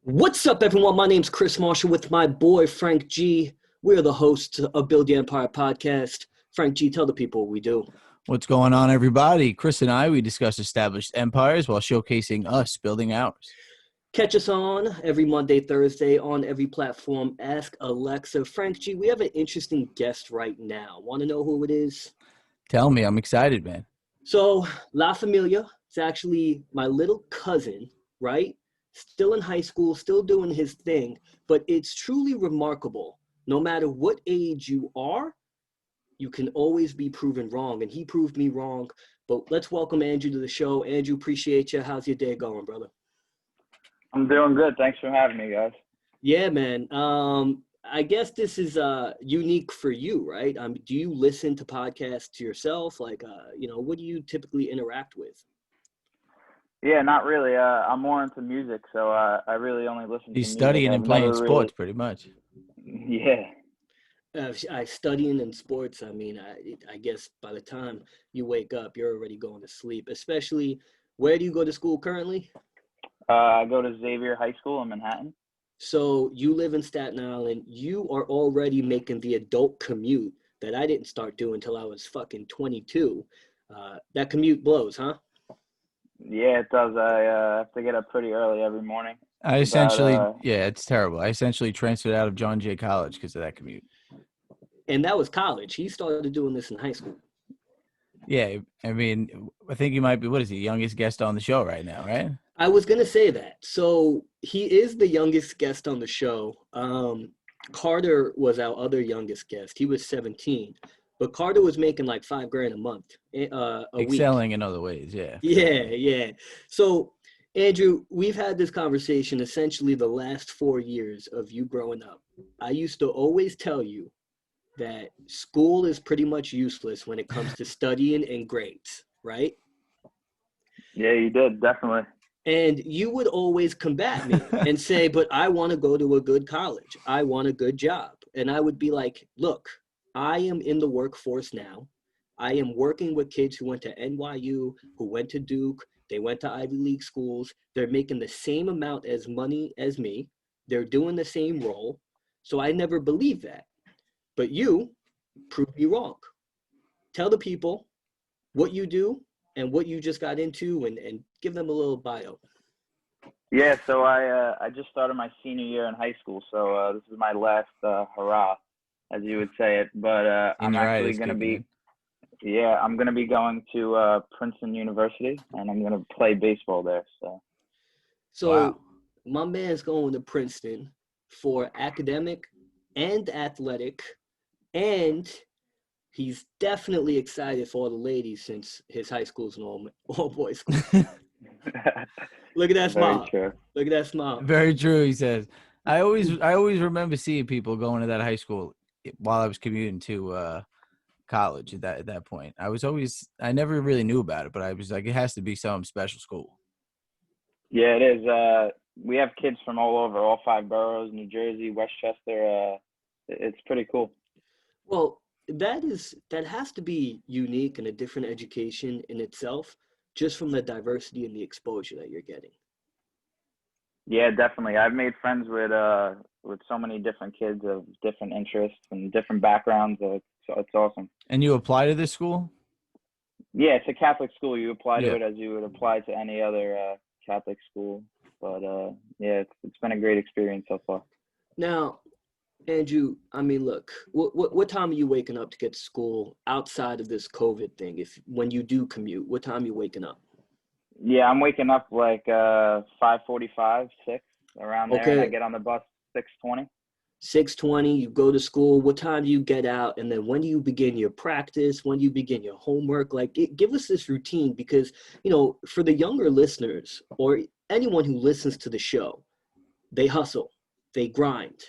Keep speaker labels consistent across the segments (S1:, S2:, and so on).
S1: What's up, everyone? My name's Chris Marshall with my boy Frank G. We're the hosts of Build the Empire podcast. Frank G, tell the people what we do.
S2: What's going on, everybody? Chris and we discuss established empires while showcasing us building ours.
S1: Catch us on every Monday, Thursday on every platform. Ask Alexa. Frank G, we have an interesting guest right now. Want to know who it is?
S2: Tell me. I'm excited, man.
S1: So, La Familia, it's actually my little cousin, right? Still in high school, still doing his thing, but it's truly remarkable. No matter what age you are, you can always be proven wrong, and he proved me wrong. But let's welcome Andrew to the show. Andrew, appreciate you. How's your day going, brother?
S3: I'm doing good. Thanks for having me, guys.
S1: Yeah, man. I guess this is unique for you, right? Do you listen to podcasts yourself? Like, what do you typically interact with?
S3: Yeah, not really. I'm more into music, so I really only listen to music.
S2: He's studying and playing sports, pretty much.
S3: Yeah.
S1: I studying in sports. I mean, I guess by the time you wake up, you're already going to sleep. Especially, where do you go to school currently?
S3: I go to Xavier High School in Manhattan.
S1: So you live in Staten Island. You are already making the adult commute that I didn't start doing until I was fucking 22. That commute blows, huh?
S3: Yeah, it does. I have to get up pretty early every morning.
S2: It's terrible. I essentially transferred out of John Jay College because of that commute.
S1: And that was college. He started doing this in high school.
S2: Yeah, I mean, I think he might be, what is he, youngest guest on the show right now, right?
S1: I was going to say that. So he is the youngest guest on the show. Carter was our other youngest guest. He was 17. But Carter was making like $5,000 a month, a week.
S2: Excelling in other ways, yeah.
S1: Yeah. So, Andrew, we've had this conversation essentially the last 4 years of you growing up. I used to always tell you that school is pretty much useless when it comes to studying and grades, right?
S3: Yeah, you did, definitely.
S1: And you would always combat me and say, but I want to go to a good college. I want a good job. And I would be like, look, I am in the workforce now. I am working with kids who went to NYU, who went to Duke. They went to Ivy League schools. They're making the same amount as money as me. They're doing the same role. So I never believed that. But you proved me wrong. Tell the people what you do and what you just got into and give them a little bio.
S3: Yeah, so I just started my senior year in high school. So this is my last hurrah, as you would say it. But I'm actually going to be, I'm going to be going to Princeton University, and I'm going to play baseball there.
S1: So
S2: wow.
S1: My man's going to Princeton for academic and athletic, and he's definitely excited for all the ladies since his high school's an all-boys school. Look at that smile.
S3: True.
S1: Look at that smile.
S2: Very true, he says. I always remember seeing people going to that high school while I was commuting to college at that point. I never really knew about it, but I was like, it has to be some special school.
S3: Yeah, it is. We have kids from all over, all 5 boroughs, New Jersey, Westchester. It's pretty cool.
S1: Well, that has to be unique and a different education in itself, just from the diversity and the exposure that you're getting.
S3: Yeah, definitely. I've made friends with so many different kids of different interests and different backgrounds. So it's awesome.
S2: And you apply to this school?
S3: Yeah, it's a Catholic school. You apply to it as you would apply to any other Catholic school. But it's been a great experience so far.
S1: Now, Andrew, I mean, look, what time are you waking up to get to school outside of this COVID thing? When you do commute, what time are you waking up?
S3: Yeah, I'm waking up like 5:45, 6, around there, and I get on the bus 6:20.
S1: 6:20, you go to school. What time do you get out? And then when do you begin your practice? When do you begin your homework? Like, give us this routine because, for the younger listeners or anyone who listens to the show, they hustle, they grind.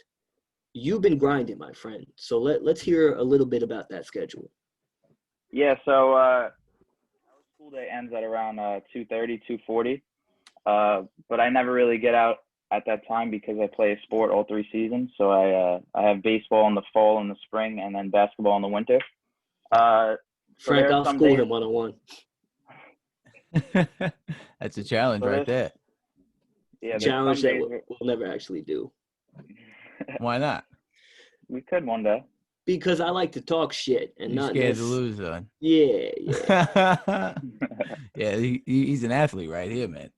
S1: You've been grinding, my friend. So let's hear a little bit about that schedule.
S3: Yeah, so our school day ends at around 2:30, 2:40. But I never really get out at that time because I play a sport all 3 seasons. So I have baseball in the fall and the spring, and then basketball in the winter.
S1: Frank, I'll school him 1-on-1.
S2: That's a challenge right there.
S3: Yeah, there's
S1: challenge
S3: some
S1: that
S3: days
S1: we'll never actually do.
S2: Why not?
S3: we could one day.
S1: Because I like to talk shit and
S2: You
S1: not
S2: scared to lose, then?
S1: Yeah.
S2: Yeah, he's an athlete right here, man.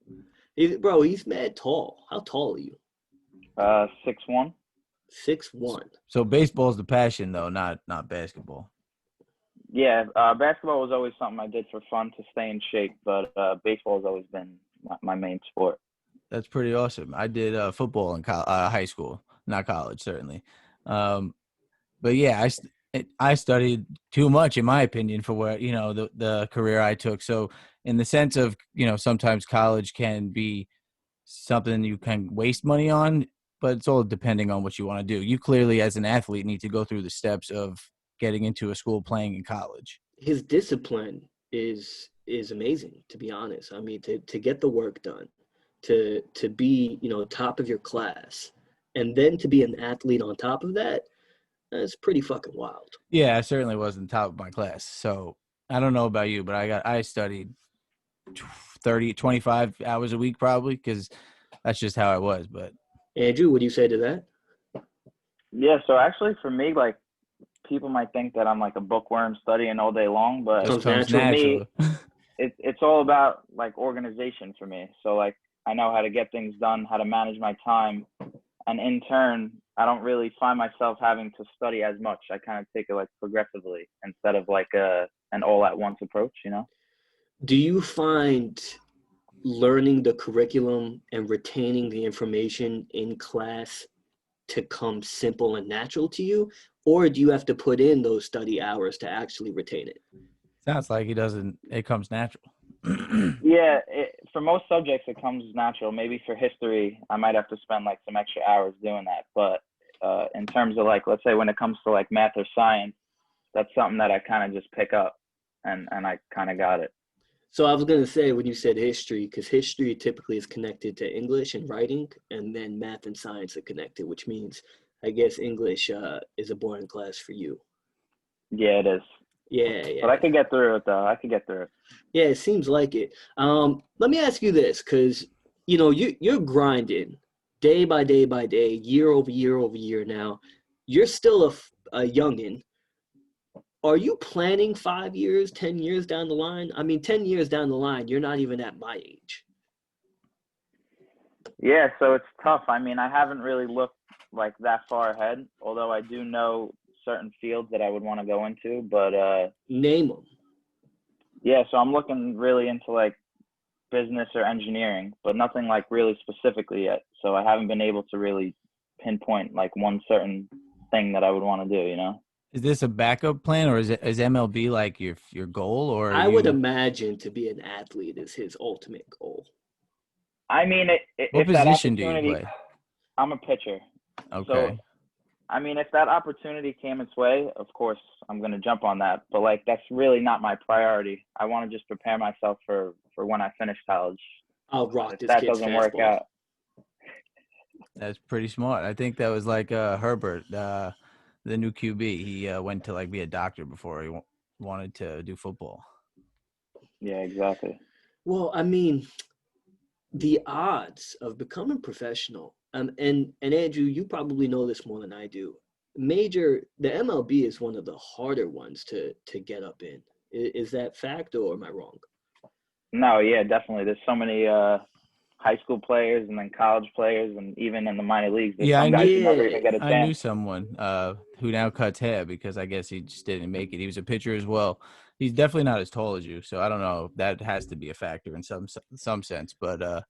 S1: Bro, he's mad tall. How tall are you?
S3: 6'1".
S1: 6'1".
S2: So baseball's the passion, though, not basketball.
S3: Yeah, basketball was always something I did for fun to stay in shape, but baseball has always been my main sport.
S2: That's pretty awesome. I did football in high school, not college, certainly. But yeah, I studied too much, in my opinion, for what, the career I took. So in the sense of, sometimes college can be something you can waste money on, but it's all depending on what you want to do. You clearly, as an athlete, need to go through the steps of getting into a school, playing in college.
S1: His discipline is amazing, to be honest. I mean, to get the work done, to be, top of your class, and then to be an athlete on top of that, that's pretty fucking wild.
S2: Yeah, I certainly wasn't top of my class. So I don't know about you, but I studied 25 hours a week probably, because that's just how I was. But
S1: Andrew, what do you say to that?
S3: Yeah, so actually for me, like, people might think that I'm like a bookworm studying all day long, but
S2: just comes
S3: for
S2: natural.
S3: me, it's all about like organization for me. So like I know how to get things done, how to manage my time, and in turn, I don't really find myself having to study as much. I kind of take it like progressively instead of like an all at once approach,
S1: Do you find learning the curriculum and retaining the information in class to come simple and natural to you, or do you have to put in those study hours to actually retain it?
S2: Sounds like it comes natural.
S3: Yeah, for most subjects, it comes natural. Maybe for history, I might have to spend like some extra hours doing that. But in terms of like, let's say when it comes to like math or science, that's something that I kind of just pick up and I kind of got it.
S1: So I was going to say, when you said history, because history typically is connected to English and writing, and then math and science are connected, which means I guess English is a boring class for you.
S3: Yeah, it is.
S1: Yeah.
S3: But I could get through it, though. I could get through it.
S1: Yeah, it seems like it. Let me ask you this, because, you're grinding day by day by day, year over year over year now. You're still a youngin'. Are you planning 5 years, 10 years down the line? I mean, 10 years down the line, you're not even at my age.
S3: Yeah, so it's tough. I mean, I haven't really looked like that far ahead, although I do know certain fields that I would want to go into. But
S1: Name them.
S3: yeah, so I'm looking really into like business or engineering, but nothing like really specifically yet. So I haven't been able to really pinpoint like one certain thing that I would want to do,
S2: Is this a backup plan, or is MLB like your goal, or
S1: I would imagine to be an athlete is his ultimate goal.
S3: I mean,
S2: what
S3: if that
S2: position do you
S3: opportunity,
S2: play?
S3: I'm a pitcher.
S2: Okay.
S3: So, I mean, if that opportunity came its way, of course, I'm going to jump on that. But, like, that's really not my priority. I want to just prepare myself for when I finish college.
S1: I'll rock
S3: If
S1: this
S3: that
S1: kid's
S3: doesn't work
S1: fastball.
S3: out.
S2: That's pretty smart. I think that was like Herbert, the new QB. He went to like be a doctor before he wanted to do football.
S3: Yeah, exactly.
S1: Well, I mean, the odds of becoming professional, and Andrew, you probably know this more than I do. The MLB is one of the harder ones to get up in. Is that fact, or am I wrong?
S3: No, yeah, definitely. There's so many high school players and then college players, and even in the minor leagues, there's some guys who never even get a chance.
S2: I knew someone who now cuts hair because I guess he just didn't make it. He was a pitcher as well. He's definitely not as tall as you, so I don't know. That has to be a factor in some sense. But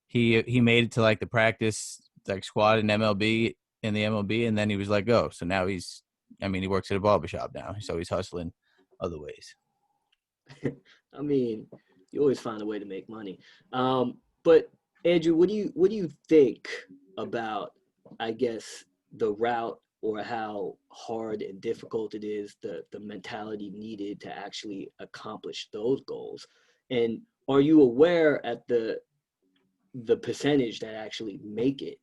S2: he made it to like the practice like squad in the MLB, and then he was let go. So now he works at a barbershop now, so he's hustling other ways.
S1: I mean, you always find a way to make money. But Andrew, what do you think about, I guess, the route, or how hard and difficult it is, the mentality needed to actually accomplish those goals? And are you aware at the percentage that actually make it?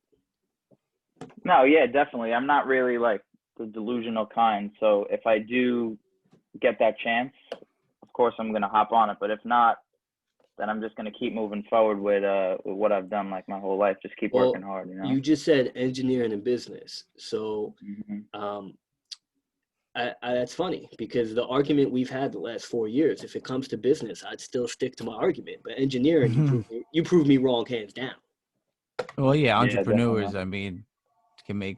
S3: No, yeah, definitely. I'm not really like the delusional kind. So if I do get that chance, of course I'm gonna hop on it. But if not, then I'm just going to keep moving forward with what I've done like my whole life. Just keep working hard, you know?
S1: You just said engineering and business. So that's funny because the argument we've had the last 4 years, if it comes to business, I'd still stick to my argument. But engineering, you prove me wrong hands down.
S2: Well, yeah, entrepreneurs,
S3: definitely.
S2: I mean, can make,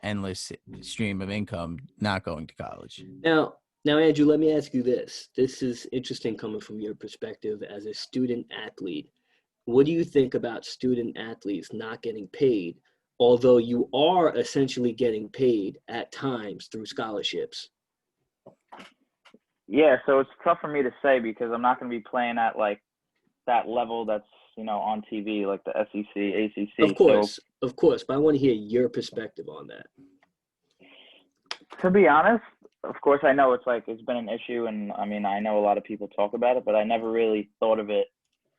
S2: endless stream of income not going to college.
S1: Now, Andrew, let me ask you this. This is interesting coming from your perspective as a student athlete. What do you think about student athletes not getting paid, although you are essentially getting paid at times through scholarships?
S3: Yeah, so it's tough for me to say because I'm not going to be playing at like that level that's, on TV, like the SEC, ACC.
S1: Of course, but I want to hear your perspective on that.
S3: To be honest, of course, I know it's been an issue, and I mean, I know a lot of people talk about it, but I never really thought of it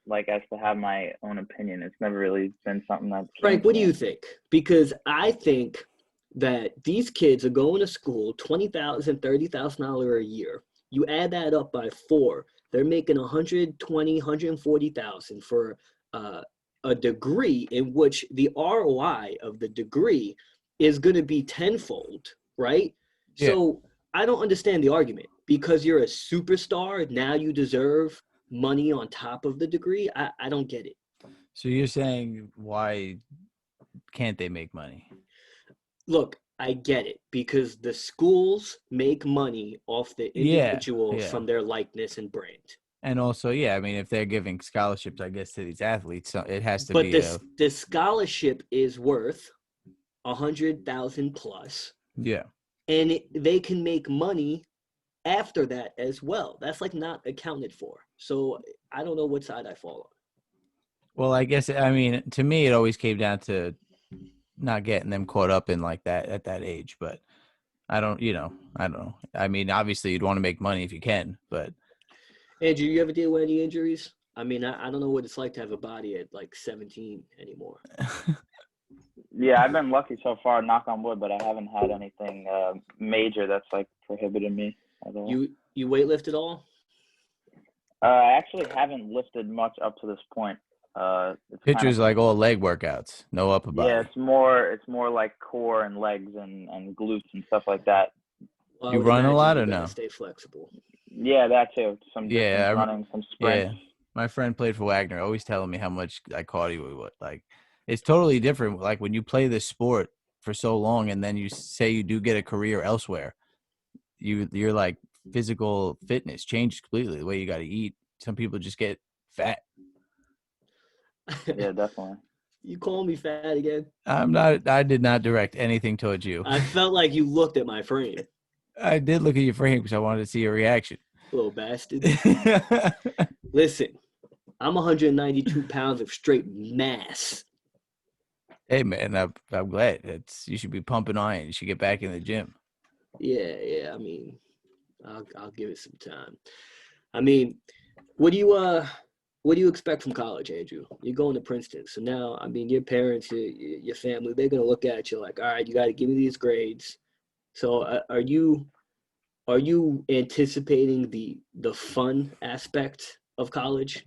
S3: like as to have my own opinion. It's never really been something that.
S1: Frank, what do you think? Because I think that these kids are going to school $20,000, $30,000 a year. You add that up by 4, they're making $120,000, $140,000 for a degree in which the ROI of the degree is going to be tenfold, right? Yeah. So I don't understand the argument. Because you're a superstar, now you deserve money on top of the degree. I don't get it.
S2: So you're saying why can't they make money?
S1: Look, I get it because the schools make money off the individual from their likeness and brand.
S2: And also, I mean, if they're giving scholarships, I guess, to these athletes, it has to
S1: be. But the scholarship is worth $100,000 plus.
S2: Yeah.
S1: And they can make money after that as well. That's like not accounted for. So I don't know what side I fall on.
S2: Well, I guess, I mean, to me, it always came down to not getting them caught up in like that at that age. But I don't know. I mean, obviously you'd want to make money if you can, but.
S1: Andrew, you ever deal with any injuries? I mean, I don't know what it's like to have a body at like 17 anymore.
S3: Yeah, I've been lucky so far, knock on wood, but I haven't had anything major that's like prohibited me at all.
S1: You weightlift at all?
S3: I actually haven't lifted much up to this point.
S2: Pictures like all leg workouts, no upper body.
S3: Yeah, it's more like core and legs and glutes and stuff like that.
S1: Well,
S2: you run a lot or no?
S1: Stay flexible.
S3: Yeah, that too. Some distance running, some sprints.
S2: Yeah, my friend played for Wagner, always telling me how much cardio we would like. It's totally different. Like when you play this sport for so long, and then you say you do get a career elsewhere, you're like physical fitness changes completely. The way you got to eat. Some people just get fat.
S3: Yeah, definitely.
S1: You call me fat again?
S2: I'm not. I did not direct anything towards you.
S1: I felt like you looked at my frame.
S2: I did look at your frame because I wanted to see your reaction.
S1: Little bastard. Listen, I'm 192 pounds of straight mass.
S2: Hey, man, I'm glad. You should be pumping iron. You should get back in the gym.
S1: Yeah. I mean, I'll give it some time. I mean, what do you expect from college, Andrew? You're going to Princeton. So now, I mean, your parents, your family, they're going to look at you like, all right, you got to give me these grades. So are you anticipating the fun aspect of college?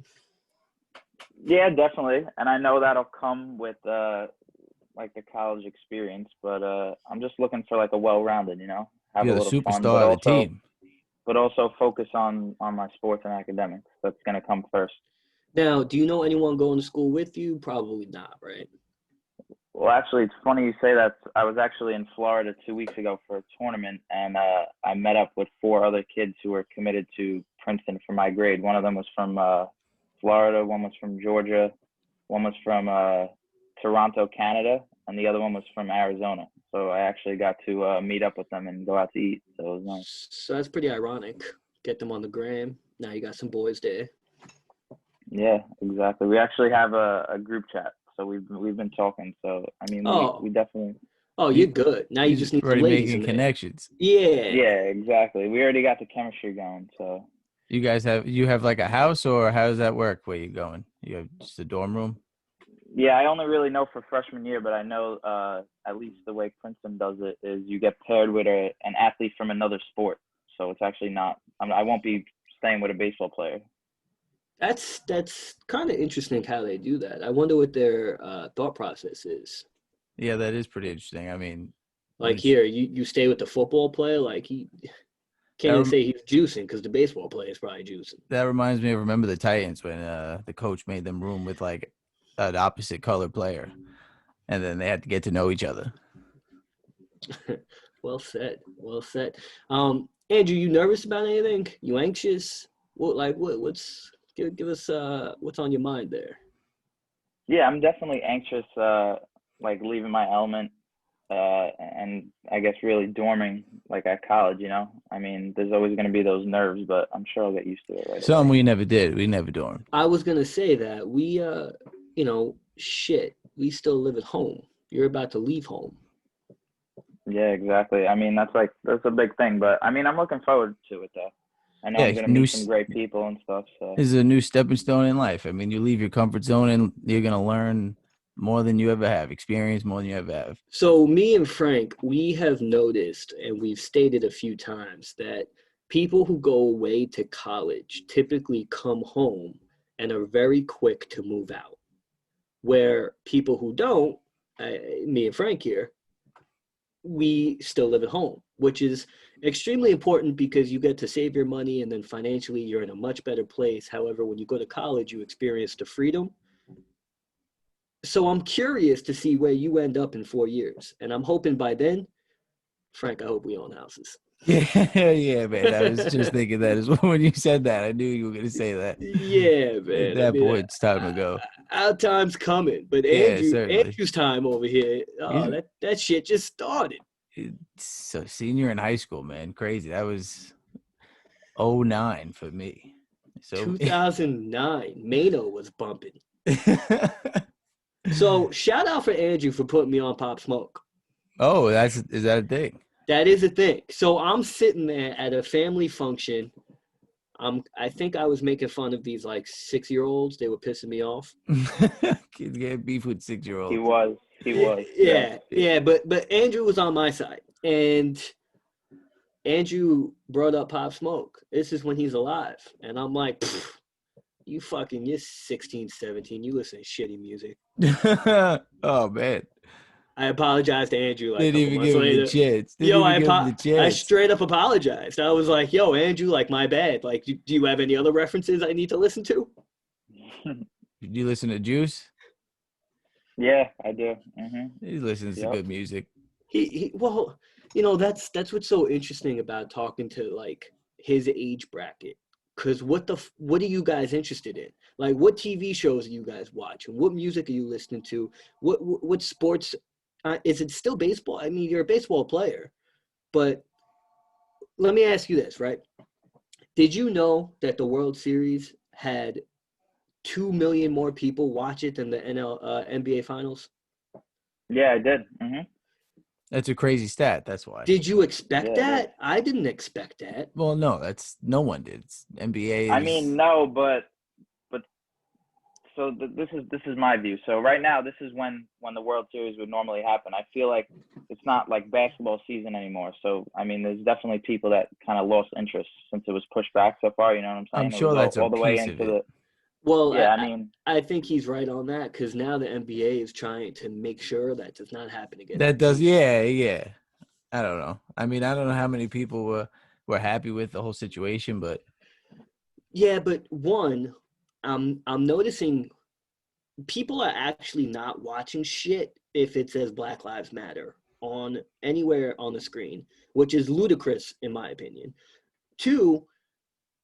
S3: Yeah, definitely. And I know that'll come with like the college experience, but I'm just looking for like a well-rounded, have
S2: You're
S3: a little
S2: the superstar
S3: fun,
S2: of the team.
S3: But also focus on my sports and academics. That's going to come first.
S1: Now, do you know anyone going to school with you? Probably not, right?
S3: Well, actually, it's funny you say that. I was actually in Florida 2 weeks ago for a tournament, and I met up with 4 other kids who were committed to Princeton for my grade. One of them was from Florida, one was from Georgia, one was from Toronto, Canada, and the other one was from Arizona. So I actually got to meet up with them and go out to eat. So it was nice.
S1: So that's pretty ironic. Get them on the gram. Now you got some boys there.
S3: Yeah, exactly. We actually have a group chat. So we've been talking. So I mean, we definitely.
S1: Oh, you're good. Now you just need
S2: already
S1: some ladies
S2: making connections.
S1: Yeah.
S3: Yeah, exactly. We already got the chemistry going. So.
S2: You guys have like a house, or how does that work? Where you going? You have just a dorm room?
S3: Yeah, I only really know for freshman year, but I know at least the way Princeton does it is you get paired with an athlete from another sport. So it's actually not. I won't be staying with a baseball player.
S1: That's kind of interesting how they do that. I wonder what their thought process is.
S2: Yeah, that is pretty interesting. I mean,
S1: Like here, you stay with the football player. Like he can't even say he's juicing because the baseball player is probably juicing.
S2: That reminds me of Remember the Titans when the coach made them room with like an opposite color player, and then they had to get to know each other.
S1: Well said. Well said. Andrew, you nervous about anything? You anxious? What's give us what's on your mind there?
S3: Yeah, I'm definitely anxious, like leaving my element, and I guess really dorming like at college, you know? I mean, there's always going to be those nerves, but I'm sure I'll get used to it right
S2: Something
S3: away.
S2: we never did. We never dormed.
S1: I was going to say that we, we still live at home. You're about to leave home.
S3: Yeah, exactly. I mean, that's a big thing, but I mean, I'm looking forward to it though. I know I'm going to meet some great people and stuff. So
S2: this is a new stepping stone in life. I mean, you leave your comfort zone and you're going to learn more than you ever have, experience more than you ever have.
S1: So me and Frank, we have noticed, and we've stated a few times, that people who go away to college typically come home and are very quick to move out. Where people who don't, me and Frank here, we still live at home, which is extremely important because you get to save your money and then financially you're in a much better place. However, when you go to college, you experience the freedom. So I'm curious to see where you end up in 4 years. And I'm hoping by then, Frank, I hope we own houses.
S2: Yeah, man. I was just thinking that as well when you said that. I knew you were going to say that.
S1: Yeah, man.
S2: At that point, it's time to go.
S1: Our time's coming. But Andrew's time over here, that shit just started.
S2: So senior in high school, man. Crazy. That was 2009 for me. So
S1: 2009. Mano was bumping. So shout out for Andrew for putting me on Pop Smoke.
S2: Oh, is that a thing?
S1: That is a thing. So I'm sitting there at a family function. I think I was making fun of these like 6-year-olds. They were pissing me off.
S2: Kids get beef with 6-year-olds.
S3: He was.
S1: Yeah. But Andrew was on my side, and Andrew brought up Pop Smoke. This is when he's alive, and I'm like, you're 16, 17. You listen to shitty music.
S2: Oh man.
S1: I apologized to Andrew like
S2: Didn't even give him the chance.
S1: I straight up apologized. I was like, yo, Andrew, like, my bad. Like, do you have any other references I need to listen to?
S2: Did you listen to Juice?
S3: Yeah, I do. Mm-hmm.
S2: He listens to good music.
S1: Well, you know, that's what's so interesting about talking to, like, his age bracket. Because what are you guys interested in? Like, what TV shows are you guys watching? What music are you listening to? What sports? Is it still baseball? I mean, you're a baseball player. But let me ask you this, right? Did you know that the World Series had 2 million more people watch it than the NBA Finals?
S3: Yeah, I did. Mm-hmm.
S2: That's a crazy stat. That's why.
S1: Did you expect that? I didn't expect that.
S2: Well, no, no one did. It's NBA.
S3: I mean, no, but so this is my view. So right now, this is when the World Series would normally happen. I feel like it's not like basketball season anymore. So I mean, there's definitely people that kind of lost interest since it was pushed back so far. You know what I'm saying?
S2: I'm sure that's
S3: all the way into the.
S1: Well, yeah, I think he's right on that because now the NBA is trying to make sure that does not happen again.
S2: That does, yeah. I don't know. I mean, I don't know how many people were happy with the whole situation, but
S1: yeah, but one, I'm noticing people are actually not watching shit if it says Black Lives Matter on anywhere on the screen, which is ludicrous in my opinion. Two,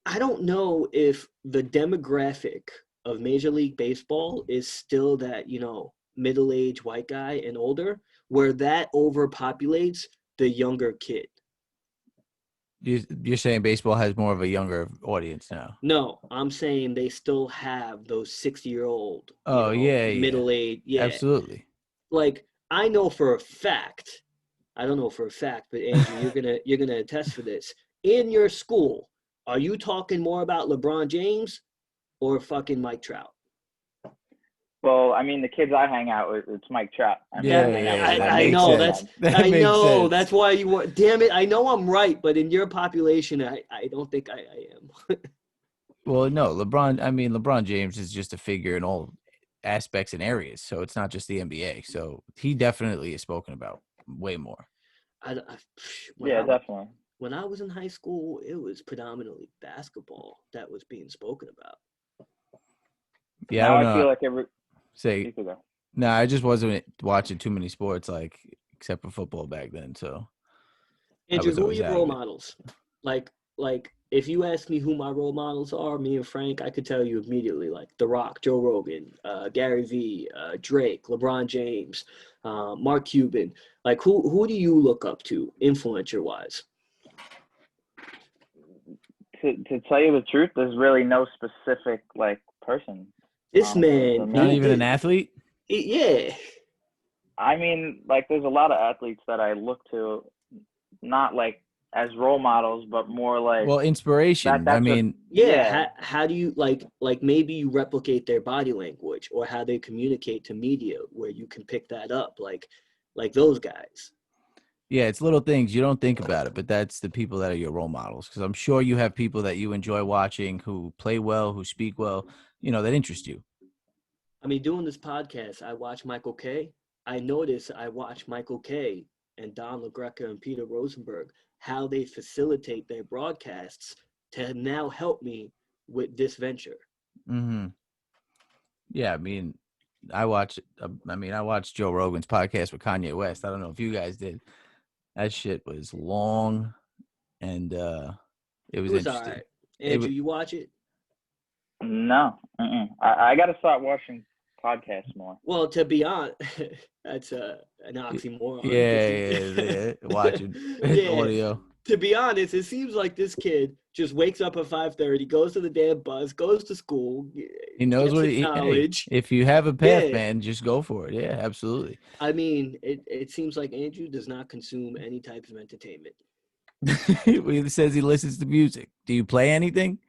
S1: I don't know if the demographic of Major League Baseball is still that, you know, middle-aged white guy and older, where that overpopulates the younger kid.
S2: You're saying baseball has more of a younger audience now?
S1: No, I'm saying they still have those 60-year-old, middle-aged. Yeah,
S2: absolutely.
S1: Like, I know for a fact, I don't know for a fact, but Andrew, you're gonna attest for this. In your school, are you talking more about LeBron James or fucking Mike Trout?
S3: Well, I mean, the kids I hang out with, it's Mike Trout.
S1: I know
S2: sense.
S1: I know that's why you want. Damn it! I know I'm right, but in your population, I don't think I am.
S2: Well, no, LeBron James is just a figure in all aspects and areas. So it's not just the NBA. So he definitely is spoken about way more.
S3: Definitely.
S1: When I was in high school, it was predominantly basketball that was being spoken about.
S2: Yeah,
S3: now
S2: I don't know.
S3: I feel like
S2: No, I just wasn't watching too many sports, like except for football back then. So,
S1: Andrew, who are your role models? Like if you ask me who my role models are, me and Frank, I could tell you immediately. Like The Rock, Joe Rogan, Gary Vee, Drake, LeBron James, Mark Cuban. Like who do you look up to, influencer wise?
S3: To tell you the truth, there's really no specific like person.
S1: This man,
S2: not even an athlete.
S1: Yeah.
S3: I mean, like, there's a lot of athletes that I look to, not like as role models, but more like
S2: inspiration.
S1: How do you like maybe you replicate their body language or how they communicate to media where you can pick that up, like those guys.
S2: Yeah, it's little things you don't think about it, but that's the people that are your role models. Because I'm sure you have people that you enjoy watching who play well, who speak well, that interest you.
S1: I mean, doing this podcast, I watch Michael Kay. I notice I watch Michael Kay and Don LaGreca and Peter Rosenberg, how they facilitate their broadcasts to now help me with this venture.
S2: Mm-hmm. Yeah, I mean, I watched Joe Rogan's podcast with Kanye West. I don't know if you guys did. That shit was long, and it was interesting.
S1: All right. Andrew, you watch it?
S3: No. I got to start watching podcasts more.
S1: Well, to be honest, that's an oxymoron.
S2: Yeah. Watching audio.
S1: To be honest, it seems like this kid just wakes up at 5:30, goes to the damn bus, goes to school.
S2: He knows what knowledge. Hey, if you have a path, man, just go for it. Yeah, absolutely.
S1: I mean, it seems like Andrew does not consume any types of entertainment.
S2: He says he listens to music. Do you play anything?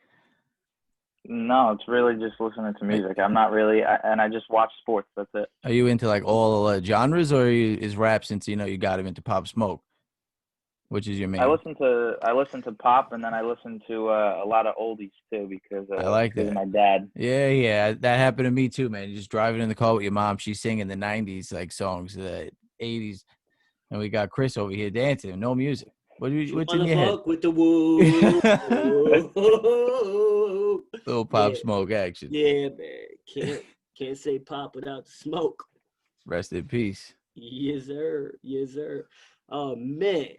S3: No, it's really just listening to music. I'm not really, and I just watch sports. That's it.
S2: Are you into like all genres, or is rap since you got him into Pop Smoke, which is your main?
S3: I listen to pop, and then I listen to a lot of oldies too because
S2: I like that.
S3: Of my dad.
S2: Yeah, that happened to me too, man. You're just driving in the car with your mom. She's singing the '90s like songs, the '80s, and we got Chris over here dancing. No music. What's in your head?
S1: With the woo.
S2: Little Pop Smoke action.
S1: Yeah, man. Can't say pop without the smoke.
S2: Rest in peace.
S1: Yes, sir. Oh man.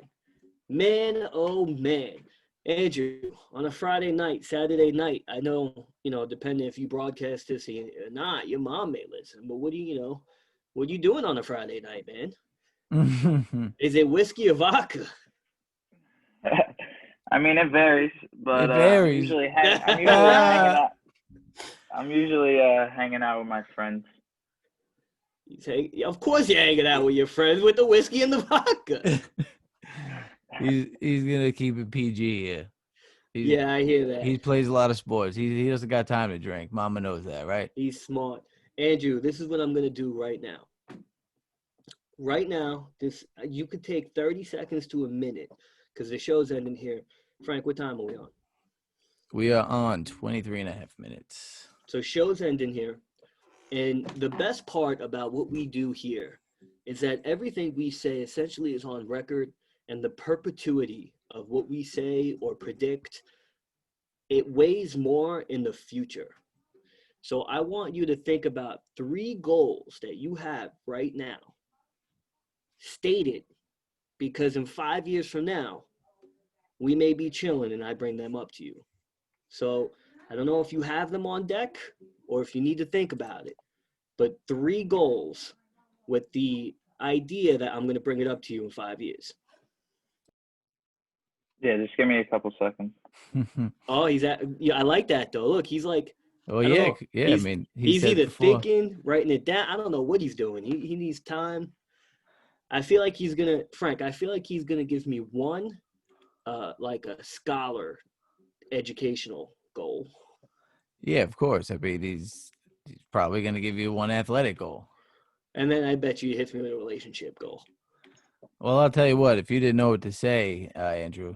S1: Oh man. Andrew, on a Friday night, Saturday night, I know, depending if you broadcast this or not, your mom may listen. But what are you doing on a Friday night, man? Is it whiskey or vodka?
S3: I mean, it varies, but
S2: it varies.
S3: I'm usually hanging out with my friends.
S1: Of course you're hanging out with your friends with the whiskey and the vodka.
S2: He's gonna keep it PG here.
S1: Yeah, I hear that.
S2: He plays a lot of sports. He doesn't got time to drink. Mama knows that, right?
S1: He's smart. Andrew, this is what I'm gonna do right now. Right now, you could take 30 seconds to a minute because the show's ending here. Frank, what time are we on?
S2: We are on 23 and a half minutes.
S1: So show's ending here. And the best part about what we do here is that everything we say essentially is on record, and the perpetuity of what we say or predict, it weighs more in the future. So I want you to think about 3 goals that you have right now. State it, because in 5 years from now, we may be chilling and I bring them up to you. So I don't know if you have them on deck or if you need to think about it, but 3 goals with the idea that I'm going to bring it up to you in 5 years.
S3: Yeah, just give me a couple seconds.
S1: Oh, I like that though. Look, he's like,
S2: oh yeah.
S1: He's either thinking, writing it down. I don't know what he's doing. He needs time. I feel like he's gonna give me one, like a scholar, educational goal.
S2: Yeah, of course. I mean, he's probably gonna give you one athletic goal.
S1: And then I bet you he hits me with a relationship goal.
S2: Well, I'll tell you what. If you didn't know what to say, Andrew,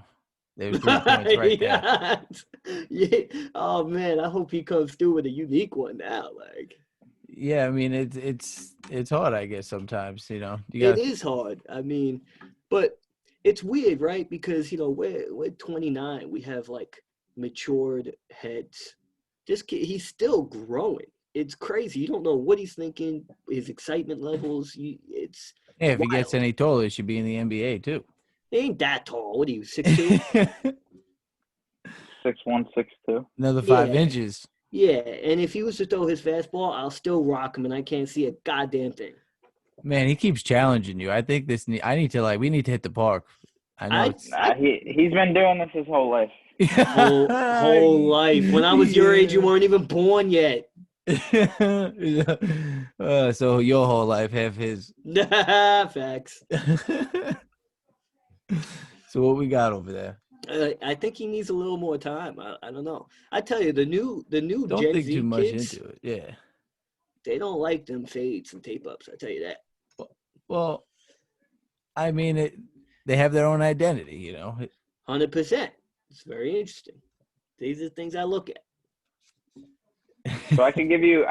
S2: There's 3 points right there.
S1: Yeah. Oh man, I hope he comes through with a unique one now. Like,
S2: yeah, I mean it's hard, I guess sometimes. You know,
S1: it is hard. I mean, but it's weird, right? Because we're 29. We have like matured heads. This kid, he's still growing. It's crazy. You don't know what he's thinking. His excitement levels. It's
S2: if he
S1: wild.
S2: gets any taller, he should be in the NBA too.
S1: He ain't that tall. What are you, 6'2"?
S3: 6'1", 6'2".
S2: Another 5 inches.
S1: Yeah, and if he was to throw his fastball, I'll still rock him, and I can't see a goddamn thing.
S2: Man, he keeps challenging you. I think we need to hit the park. I know
S3: he's been doing this his whole life.
S1: whole life. When I was your age, you weren't even born yet.
S2: So your whole life, half his.
S1: Facts.
S2: So what we got over there?
S1: I think he needs a little more time. I don't know. I tell you, the new
S2: don't
S1: Gen
S2: think
S1: Z
S2: too much
S1: kids,
S2: into it. Yeah,
S1: they don't like them fades and tape ups. I tell you that.
S2: Well, I mean, they have their own identity,
S1: 100%. It's very interesting. These are the things I look at.
S3: So I could give you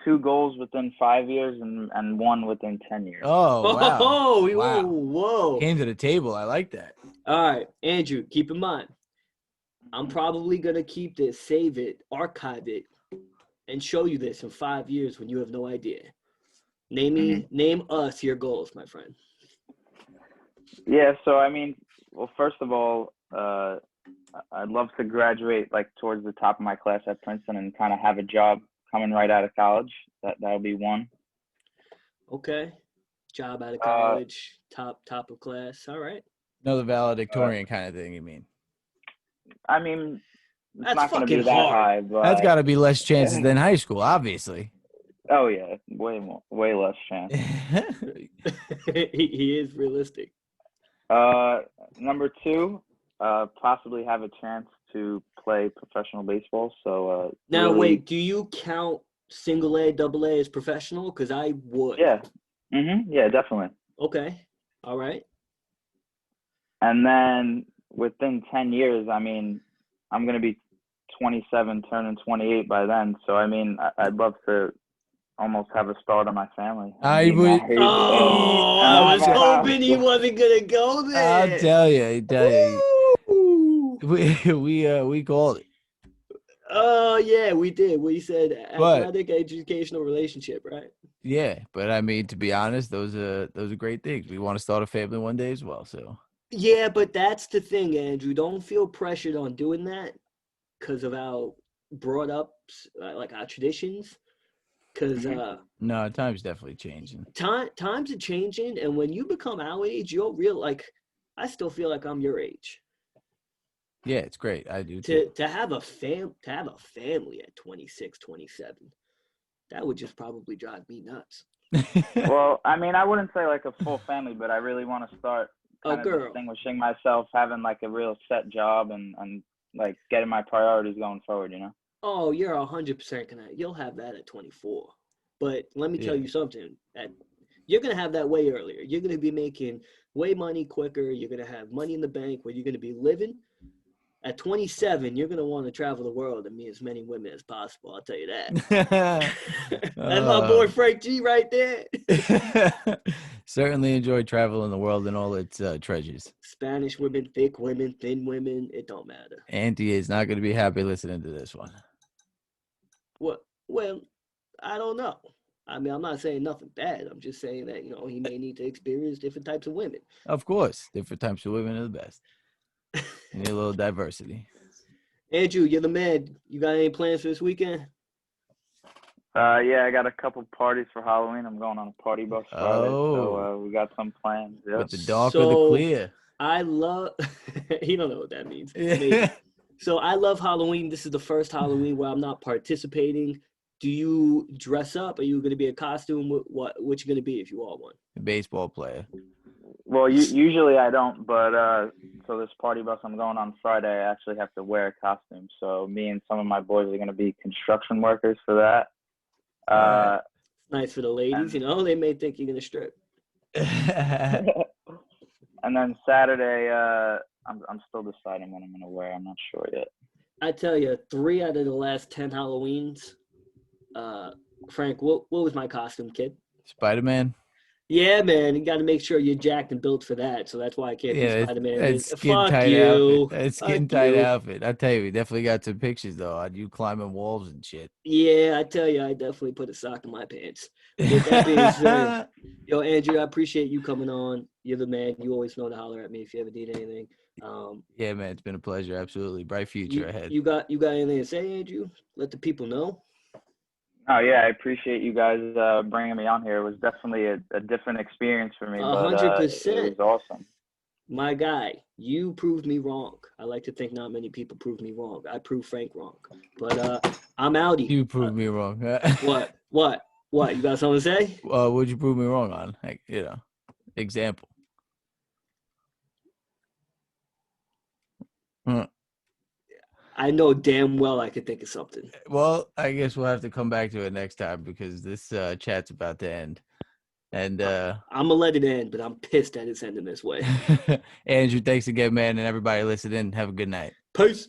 S3: 2 goals within 5 years and 1 within 10 years.
S2: Oh, wow.
S1: Oh,
S2: wow.
S1: Whoa.
S2: Came to the table. I like that.
S1: All right, Andrew, keep in mind, I'm probably going to keep this, save it, archive it, and show you this in 5 years when you have no idea. Name us your goals, my friend.
S3: Yeah, so I mean, well, first of all, I'd love to graduate like towards the top of my class at Princeton and kind of have a job coming right out of college. That'll be one.
S1: Okay. Job out of college, top of class. All right.
S2: Another valedictorian kind of thing, you mean?
S3: I mean, it's
S1: that's
S3: not going to be that
S1: hard.
S3: high, but
S2: that's got to be less chances than high school, obviously.
S3: Oh yeah, way less chance.
S1: he is realistic.
S3: Number 2, possibly have a chance to play professional baseball. So
S1: now,
S3: really...
S1: wait, do you count single A, double A as professional? Because I would.
S3: Yeah. Yeah, definitely.
S1: Okay. All right.
S3: And then within 10 years, I mean, I'm going to be 27, turning 28 by then. So, I mean, I'd love to almost have a start on my family.
S2: I was
S1: hoping he wasn't going to go there.
S2: I'll tell you. We called it.
S1: Oh, yeah, we did. We said athletic educational relationship, right?
S2: Yeah, but I mean, to be honest, those are great things. We want to start a family one day as well, so.
S1: Yeah, but that's the thing, Andrew. Don't feel pressured on doing that because of our brought ups, like our traditions. Because
S2: no, time's definitely changing.
S1: Times are changing, and when you become our age, you'll I still feel like I'm your age.
S2: Yeah, it's great. I do too.
S1: To have a family at 26, 27, that would just probably drive me nuts.
S3: Well, I mean, I wouldn't say like a full family, but I really want to start kind of distinguishing myself, having like a real set job and like getting my priorities going forward,
S1: Oh, you're 100% you'll have that at 24. But let me tell you something. You're going to have that way earlier. You're going to be making way money quicker. You're going to have money in the bank where you're going to be living. At 27, you're going to want to travel the world and meet as many women as possible. I'll tell you that. That's my boy Frank G right there.
S2: Certainly enjoy traveling the world and all its treasures.
S1: Spanish women, thick women, thin women, it don't matter.
S2: Auntie is not going to be happy listening to this one.
S1: Well, I don't know. I mean, I'm not saying nothing bad. I'm just saying that, he may need to experience different types of women.
S2: Of course. Different types of women are the best. You need a little diversity.
S1: Andrew, you're the man. You got any plans for this weekend?
S3: Yeah, I got a couple parties for Halloween. I'm going on a party bus Friday, so we got some plans. Yep.
S2: With the dark or the clear?
S1: I love – you don't know what that means. So I love Halloween. This is the first Halloween where I'm not participating. Do you dress up? Are you going to be a costume? What you going to be if you are one?
S2: A baseball player.
S3: Well, usually I don't, but so this party bus I'm going on Friday, I actually have to wear a costume. So me and some of my boys are going to be construction workers for that.
S1: Nice for the ladies, they may think you're going to strip.
S3: And then Saturday, I'm still deciding what I'm gonna wear. I'm not sure yet.
S1: I tell you, 3 out of the last 10 Halloweens. Frank, what was my costume, kid?
S2: Spider-Man.
S1: Yeah, man, you got to make sure you're jacked and built for that. So that's why I can't be Spider-Man.
S2: That's skin
S1: Fuck
S2: tight
S1: you.
S2: outfit. That's skin tight outfit. I tell you, we definitely got some pictures though on you climbing walls and shit.
S1: Yeah, I tell you, I definitely put a sock in my pants. With that being said, yo, Andrew, I appreciate you coming on. You're the man. You always know to holler at me if you ever need anything.
S2: Yeah, man, it's been a pleasure. Absolutely, bright future ahead.
S1: You got anything to say, Andrew? Let the people know.
S3: Oh yeah, I appreciate you guys bringing me on here. It was definitely a different experience for me, but
S1: 100%.
S3: it was awesome.
S1: My guy, you proved me wrong. I like to think not many people prove me wrong. I proved Frank wrong, but I'm outie.
S2: You proved me wrong.
S1: What? You got something to say?
S2: What'd you prove me wrong on? Like, example.
S1: I know damn well I could think of something.
S2: Well, I guess we'll have to come back to it next time because this chat's about to end. And
S1: I'm gonna let it end, but I'm pissed that it's ending this way.
S2: Andrew, thanks again, man, and everybody listening. Have a good night.
S1: Peace.